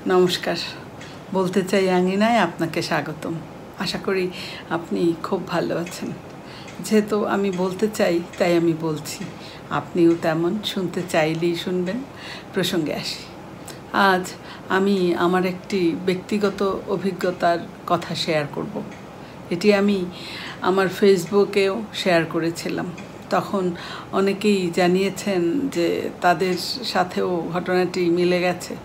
নমস্কার। বলতে চাই আঙিনায় আপনাকে স্বাগতম। আশা করি আপনি খুব ভালো আছেন। যেহেতু আমি বলতে চাই তাই আমি বলছি, আপনিও তেমন শুনতে চাইলেই শুনবেন। প্রসঙ্গে আসি। আজ আমি আমার একটি ব্যক্তিগত অভিজ্ঞতার কথা শেয়ার করব। এটি আমি আমার ফেসবুকেও শেয়ার করেছিলাম। তখন অনেকেই জানিয়েছেন যে তাদের সাথেও ঘটনাটি মিলে গেছে।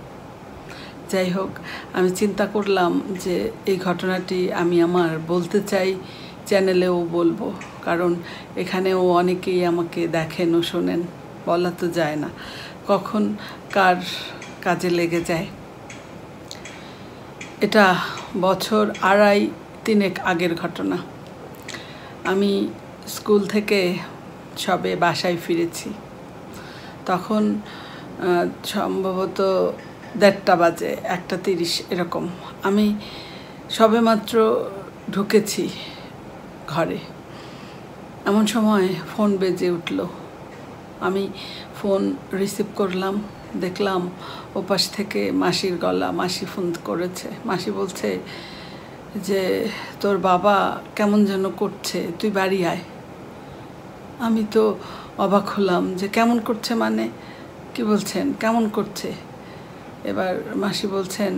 যাই হোক, আমি চিন্তা করলাম যে এই ঘটনাটি আমি আমার বলতে চাই চ্যানেলেও বলবো, কারণ এখানেও অনেকেই আমাকে দেখেন ও শোনেন। বলা তো যায় না কখন কার কাজে লেগে যায়। এটা বছর 2.5-3 আগের ঘটনা। আমি স্কুল থেকে সবে বাসায় ফিরেছি। তখন সম্ভবত 1:30 বাজে, 1:30 এরকম। আমি সবেমাত্র ঢুকেছি ঘরে, এমন সময় ফোন বেজে উঠল। আমি ফোন রিসিভ করলাম, দেখলাম ওপাশ থেকে মাসির গলা। মাসি ফোন করেছে। মাসি বলছে যে তোর বাবা কেমন যেন করছে, তুই বাড়ি আয়। আমি তো অবাক হলাম যে কেমন করছে মানে, কি বলছেন, কেমন করছে? এবার মাসি বলছেন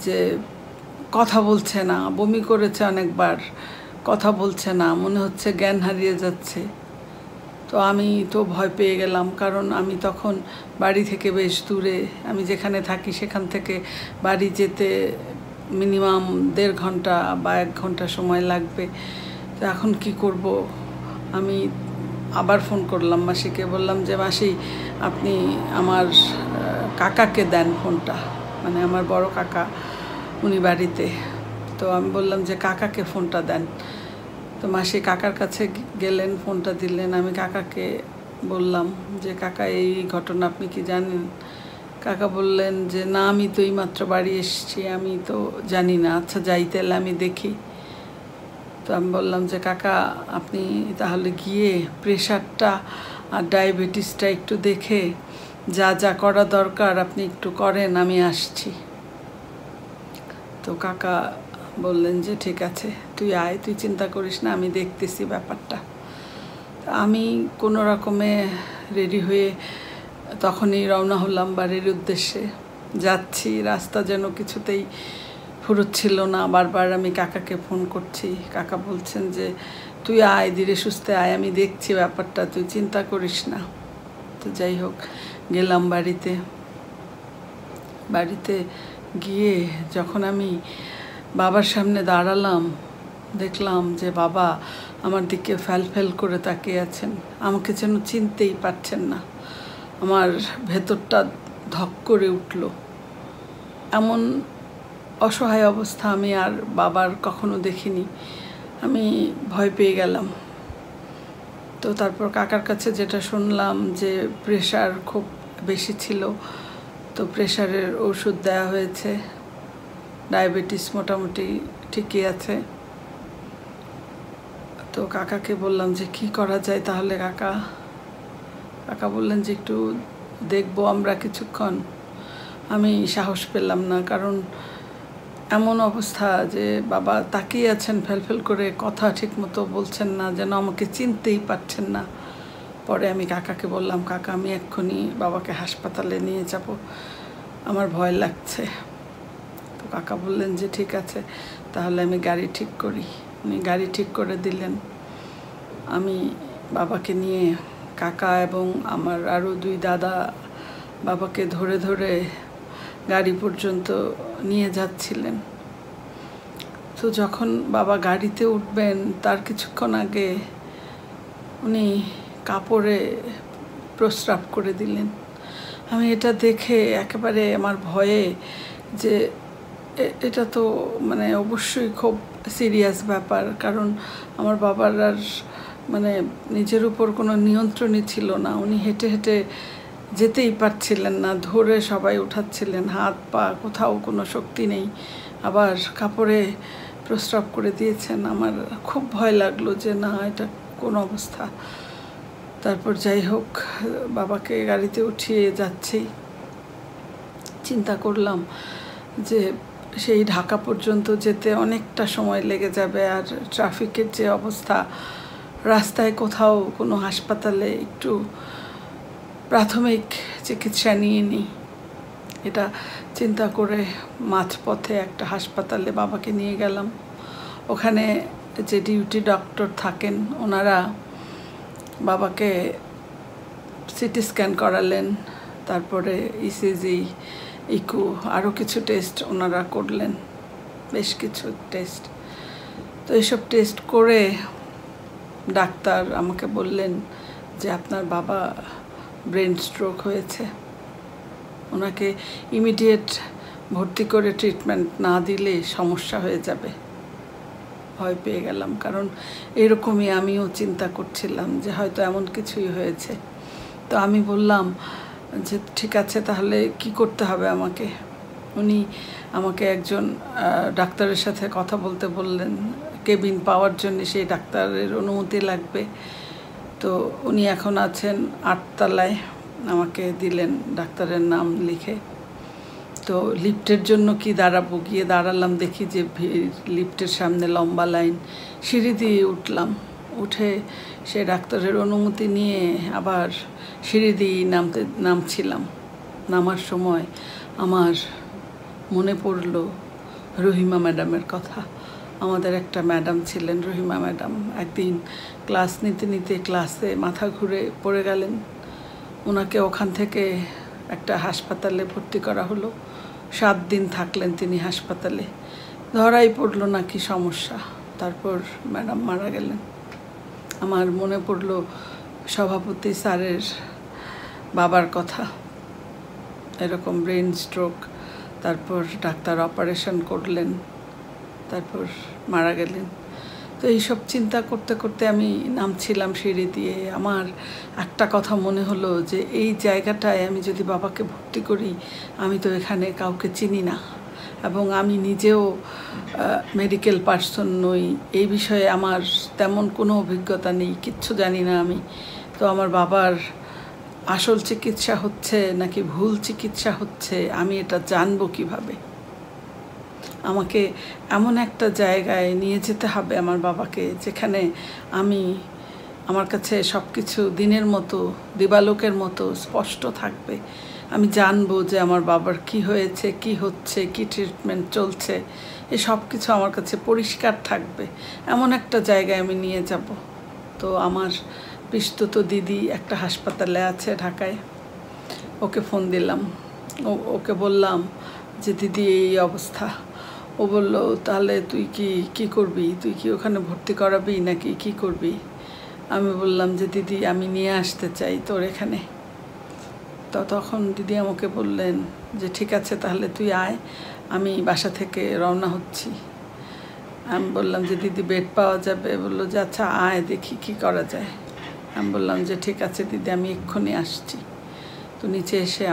যে কথা বলছে না, বমি করেছে অনেকবার, কথা বলছে না, মনে হচ্ছে জ্ঞান হারিয়ে যাচ্ছে। তো আমি তো ভয় পেয়ে গেলাম, কারণ আমি তখন বাড়ি থেকে বেশ দূরে। আমি যেখানে থাকি সেখান থেকে বাড়ি যেতে মিনিমাম 1.5 ঘন্টা বা 1 ঘন্টা সময় লাগবে। তো এখন কি করব? আমি আবার ফোন করলাম মাসিকে, বললাম যে মাসি, আপনি আমার কাকাকে দেন ফোনটা, মানে আমার বড় কাকা, উনি বাড়িতে। তো আমি বললাম যে কাকাকে ফোনটা দেন। তো মাসি কাকার কাছে গেলেন, ফোনটা দিলেন। আমি কাকাকে বললাম যে কাকা, এই ঘটনা আপনি কি জানেন? কাকা বললেন যে না, আমি তো এইমাত্র বাড়ি এসেছি, আমি তো জানি না। আচ্ছা যাই তাহলে আমি দেখি। তো আমি বললাম যে কাকা, আপনি তাহলে গিয়ে প্রেশারটা আর ডায়াবেটিসটা একটু দেখে যা যা করা দরকার আপনি একটু করেন, আমি আসছি। তো কাকা বললেন যে ঠিক আছে, তুই আয়, তুই চিন্তা করিস না, আমি দেখতেছি ব্যাপারটা। আমি কোনো রকমে রেডি হয়ে তখনই রওনা হলাম বাড়ির উদ্দেশ্যে। যাচ্ছি, রাস্তা যেন কিছুতেই ফুরোচ্ছিল না। বারবার আমি কাকাকে ফোন করছি। কাকা বলছেন যে তুই আয়, ধীরে সুস্থে আয়, আমি দেখছি ব্যাপারটা, তুই চিন্তা করিস না। তো যাই হোক, গেলাম বাড়িতে গিয়ে যখন আমি বাবার সামনে দাঁড়ালাম, দেখলাম যে বাবা আমার দিকে ফ্যাল করে তাকিয়ে আছেন। আমাকে যেন চিনতেই পারছেন না। আমার ভেতরটা ধক করে উঠল। এমন অসহায় অবস্থা আমি আর বাবার কখনো দেখিনি। আমি ভয় পেয়ে গেলাম। তো তারপর কাকার কাছে যেটা শুনলাম যে প্রেশার খুব বেশি ছিল, তো প্রেশারের ওষুধ দেওয়া হয়েছে। ডায়াবেটিস মোটামুটি ঠিকই আছে। তো কাকাকে বললাম যে কি করা যায় তাহলে কাকা বললেন যে একটু দেখবো আমরা কিছুক্ষণ। আমি সাহস পেলাম না, কারণ এমন অবস্থা যে বাবা তাকিয়ে আছেন ফেল করে, কথা ঠিক মতো বলছেন না, যেন আমাকে চিনতেই পারছেন না। পরে আমি কাকাকে বললাম, কাকা আমি এক্ষুনি বাবাকে হাসপাতালে নিয়ে যাব, আমার ভয় লাগছে। তো কাকা বললেন যে ঠিক আছে, তাহলে আমি গাড়ি ঠিক করি। উনি গাড়ি ঠিক করে দিলেন। আমি বাবাকে নিয়ে, কাকা এবং আমার আরও 2 দাদা বাবাকে ধরে গাড়ি পর্যন্ত নিয়ে যাচ্ছিলেন। তো যখন বাবা গাড়িতে উঠবেন তার কিছুক্ষণ আগে উনি কাপড়ে প্রস্রাব করে দিলেন। আমি এটা দেখে একেবারে আমার ভয়ে, যে এটা তো মানে অবশ্যই খুব সিরিয়াস ব্যাপার, কারণ আমার বাবার আর মানে নিজের উপর কোনো নিয়ন্ত্রণই ছিল না। উনি হেঁটে যেতেই পারছিলেন না, ধরে সবাই উঠাচ্ছিলেন, হাত পা কোথাও কোনো শক্তি নেই, আবার কাপড়ে প্রস্রাব করে দিয়েছেন। আমার খুব ভয় লাগলো যে না, এটা কোন অবস্থা। তারপর যাই হোক, বাবাকে গাড়িতে উঠিয়ে যাচ্ছি। চিন্তা করলাম যে সেই ঢাকা পর্যন্ত যেতে অনেকটা সময় লেগে যাবে, আর ট্রাফিকের যে অবস্থা, রাস্তায় কোথাও কোনো হাসপাতালে একটু প্রাথমিক চিকিৎসা নিয়ে নিই, এটা চিন্তা করে মাঝপথে একটা হাসপাতালে বাবাকে নিয়ে গেলাম। ওখানে যে ডিউটি ডক্টর থাকেন ওনারা বাবাকে সিটি স্ক্যান করালেন, তারপরে ইসিজি, ইকো, আরও কিছু টেস্ট ওনারা করলেন, বেশ কিছু টেস্ট। তো এইসব টেস্ট করে ডাক্তার আমাকে বললেন যে আপনার বাবা ব্রেন স্ট্রোক হয়েছে, ওনাকে ইমিডিয়েট ভর্তি করে ট্রিটমেন্ট না দিলে সমস্যা হয়ে যাবে। ভয় পেয়ে গেলাম, কারণ এরকমই আমিও চিন্তা করছিলাম যে হয়তো এমন কিছুই হয়েছে। তো আমি বললাম যে ঠিক আছে, তাহলে কি করতে হবে আমাকে? উনি আমাকে একজন ডাক্তারের সাথে কথা বলতে বললেন, কেবিন পাওয়ার জন্য সেই ডাক্তারের অনুমতি লাগবে। তো উনি এখন আছেন 8 তলায়, আমাকে দিলেন ডাক্তারের নাম লিখে। তো লিফটের জন্য কি দাঁড়াবো, গিয়ে দাঁড়ালাম, দেখি যে লিফটের সামনে লম্বা লাইন। সিঁড়ি দিয়ে উঠলাম, উঠে সে ডাক্তারের অনুমতি নিয়ে আবার সিঁড়ি দিয়ে নামছিলাম। নামার সময় আমার মনে পড়ল রহিমা ম্যাডামের কথা। আমাদের একটা ম্যাডাম ছিলেন, রহিমা ম্যাডাম। একদিন ক্লাস নিতে নিতে ক্লাসে মাথা ঘুরে পড়ে গেলেন। ওনাকে ওখান থেকে একটা হাসপাতালে ভর্তি করা হলো। 7 দিন থাকলেন তিনি হাসপাতালে, ধরাই পড়লো না কি সমস্যা। তারপর ম্যাডাম মারা গেলেন। আমার মনে পড়লো সভাপতি স্যারের বাবার কথা, এরকম ব্রেন স্ট্রোক, তারপর ডাক্তার অপারেশন করলেন, তারপর মারা গেলেন। তো এইসব চিন্তা করতে করতে আমি নামছিলাম সিঁড়ি দিয়ে। আমার একটা কথা মনে হলো যে এই জায়গাটায় আমি যদি বাবাকে ভর্তি করি, আমি তো এখানে কাউকে চিনি না, এবং আমি নিজেও মেডিকেল পার্সন নই, এই বিষয়ে আমার তেমন কোনো অভিজ্ঞতা নেই, কিচ্ছু জানি না আমি। তো আমার বাবার আসল চিকিৎসা হচ্ছে নাকি ভুল চিকিৎসা হচ্ছে, আমি এটা জানবো কিভাবে? আমাকে এমন একটা জায়গায় নিয়ে যেতে হবে আমার বাবাকে, যেখানে আমার কাছে সব কিছু দিনের মতো, দিবালোকের মতো স্পষ্ট থাকবে। আমি জানবো যে আমার বাবার কি হয়েছে, কি হচ্ছে, কি ট্রিটমেন্ট চলছে, এই সব কিছু আমার কাছে পরিষ্কার থাকবে। এমন একটা জায়গায় আমি নিয়ে যাব। তো আমার পিসতুতো দিদি একটা হাসপাতালে আছে ঢাকায়, ওকে ফোন দিলাম, ওকে বললাম যে দিদি এই অবস্থা। ও বলল, তাহলে তুই কি করবি? তুই কি ওখানে ভর্তি করাবি নাকি কি করবি? আমি বললাম যে দিদি আমি নিয়ে আসতে চাই তোর এখানে। তো তখন দিদি আমাকে বললেন যে ঠিক আছে, তাহলে তুই আয়, আমি বাসা থেকে রওনা হচ্ছি। আমি বললাম যে দিদি বেড পাওয়া যাবে? বললো যে আচ্ছা আয়, দেখি কি করা যায়। আমি বললাম যে ঠিক আছে দিদি, আমি এক্ষুনি আসছি। তো নিচে এসে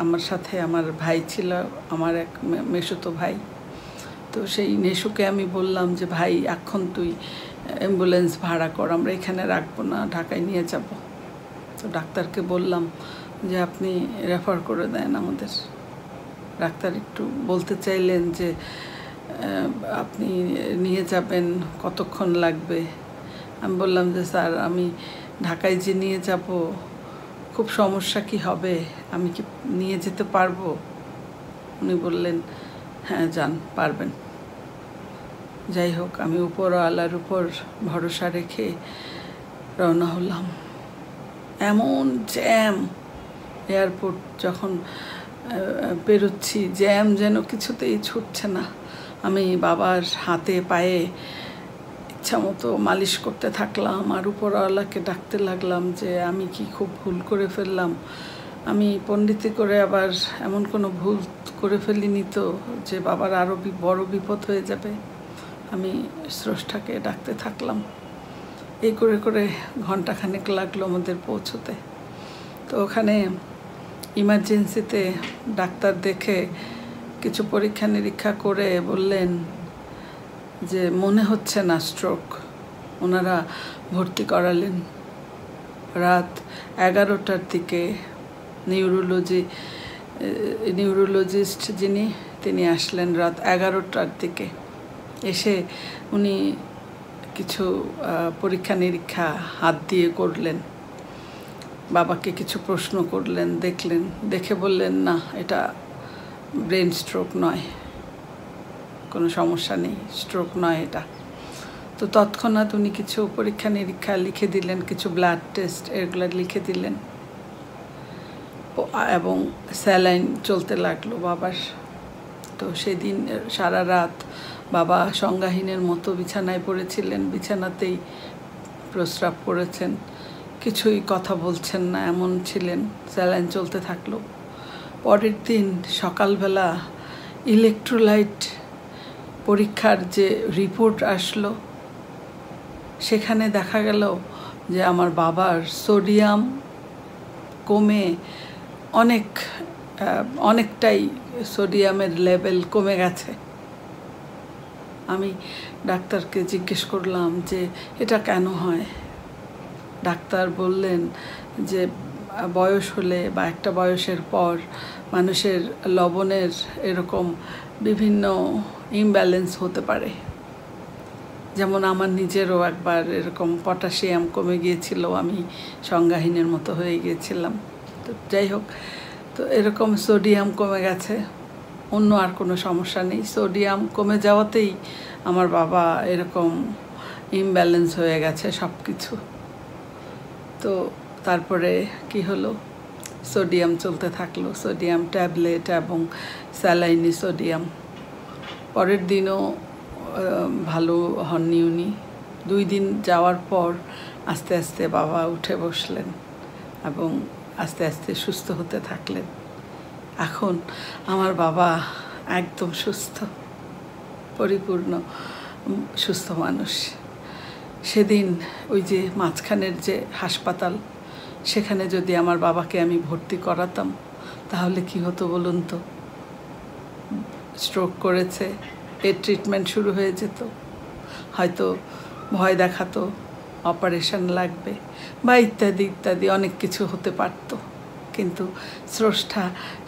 আমার সাথে আমার ভাই ছিল, আমার এক মেসুতো ভাই। তো সেই নেশুকে আমি বললাম যে ভাই এখন তুই অ্যাম্বুলেন্স ভাড়া কর, আমরা এখানে রাখবো না, ঢাকায় নিয়ে যাব। তো ডাক্তারকে বললাম যে আপনি রেফার করে দেন আমাদের। ডাক্তার একটু বলতে চাইলেন যে আপনি নিয়ে যাবেন, কতক্ষণ লাগবে? আমি বললাম যে স্যার আমি ঢাকায় যে নিয়ে যাব, খুব সমস্যা কি হবে? আমি কি নিয়ে যেতে পারবো? উনি বললেন হ্যাঁ যান, পারবেন। যাই হোক, আমি উপরওয়ালার উপর ভরসা রেখে রওনা হলাম। এমন জ্যাম, এয়ারপোর্ট যখন বেরোচ্ছি, জ্যাম যেন কিছুতেই ছুটছে না। আমি বাবার হাতে পায়ে ইচ্ছা মতো মালিশ করতে থাকলাম, আর উপরওয়ালাকে ডাকতে লাগলাম যে আমি কি খুব ভুল করে ফেললাম? আমি পণ্ডিতি করে আবার এমন কোনো ভুল করে ফেলিনি তো যে বাবার আরও বড় বিপদ হয়ে যাবে? আমি স্রষ্টাকে ডাকতে থাকলাম। এই করে করে ঘন্টাখানেক লাগলো আমাদের পৌঁছতে। তো ওখানে ইমার্জেন্সিতে ডাক্তার দেখে কিছু পরীক্ষা নিরীক্ষা করে বললেন যে মনে হচ্ছে না স্ট্রোক। ওনারা ভর্তি করালেন। রাত 11টার দিকে নিউরোলজি নিউরোলজিস্ট যিনি, তিনি আসলেন রাত 11টার দিকে। এসে উনি কিছু পরীক্ষা নিরীক্ষা হাত দিয়ে করলেন, বাবাকে কিছু প্রশ্ন করলেন, দেখলেন, দেখে বললেন না, এটা ব্রেন স্ট্রোক নয়, কোনো সমস্যা নেই, স্ট্রোক নয় এটা। তো তৎক্ষণাৎ উনি কিছু পরীক্ষা নিরীক্ষা লিখে দিলেন, কিছু ব্লাড টেস্ট এগুলো লিখে দিলেন, এবং স্যালাইন চলতে লাগলো বাবার। তো সেদিন সারা রাত বাবা সংজ্ঞাহীনের মতো বিছানায় পড়েছিলেন, বিছানাতেই প্রস্রাব করেছেন, কিছুই কথা বলছেন না, এমন ছিলেন। স্যালাইন চলতে থাকলো। পরের দিন সকালবেলা ইলেকট্রোলাইট পরীক্ষার যে রিপোর্ট আসলো, সেখানে দেখা গেল যে আমার বাবার সোডিয়াম কমে অনেকটাই সোডিয়ামের লেভেল কমে গেছে। আমি ডাক্তারকে জিজ্ঞেস করলাম যে এটা কেন হয়। ডাক্তার বললেন যে বয়স হলে বা একটা বয়সের পর মানুষের লবণের এরকম বিভিন্ন ইমব্যালেন্স হতে পারে। যেমন আমার নিজেরও একবার এরকম পটাশিয়াম কমে গিয়েছিল, আমি সংজ্ঞাহীনের মতো হয়ে গিয়েছিলাম। তো যাই হোক, তো এরকম সোডিয়াম কমে গেছে, অন্য আর কোনো সমস্যা নেই। সোডিয়াম কমে যাওয়াতেই আমার বাবা এরকম ইমব্যালেন্স হয়ে গেছে সব কিছু। তো তারপরে কি হলো, সোডিয়াম চলতে থাকলো, সোডিয়াম ট্যাবলেট এবং স্যালাইনি সোডিয়াম। পরের দিনও ভালো হননি উনি। 2 দিন যাওয়ার পর আস্তে আস্তে বাবা উঠে বসলেন এবং আস্তে আস্তে সুস্থ হতে থাকলেন। এখন আমার বাবা একদম সুস্থ, পরিপূর্ণ সুস্থ মানুষ। সেদিন ওই যে মাঝখানের যে হাসপাতাল, সেখানে যদি আমার বাবাকে আমি ভর্তি করাতাম তাহলে কি হতো বলুন তো? স্ট্রোক করেছে, এর ট্রিটমেন্ট শুরু হয়ে যেত, হয়তো ভয় দেখাতো, অপারেশন লাগবে বা ইত্যাদি ইত্যাদি অনেক কিছু হতে পারত। কিন্তু স্রষ্টা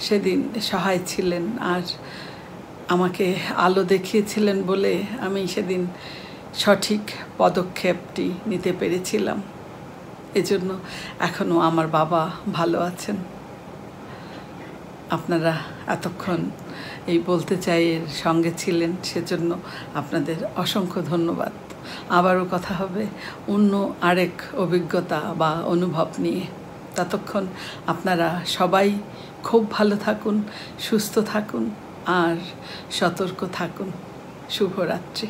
সেদিন সহায় ছিলেন আর আমাকে আলো দেখিয়েছিলেন বলে আমি সেদিন সঠিক পদক্ষেপটি নিতে পেরেছিলাম। এজন্য এখনও আমার বাবা ভালো আছেন। আপনারা এতক্ষণ এই বলতে চাই এর সঙ্গে ছিলেন, সেজন্য আপনাদের অসংখ্য ধন্যবাদ। আবারও কথা হবে অন্য আরেক অভিজ্ঞতা বা অনুভব নিয়ে। ততক্ষণ আপনারা সবাই খুব ভালো থাকুন, সুস্থ থাকুন আর সতর্ক থাকুন। শুভরাত্রি।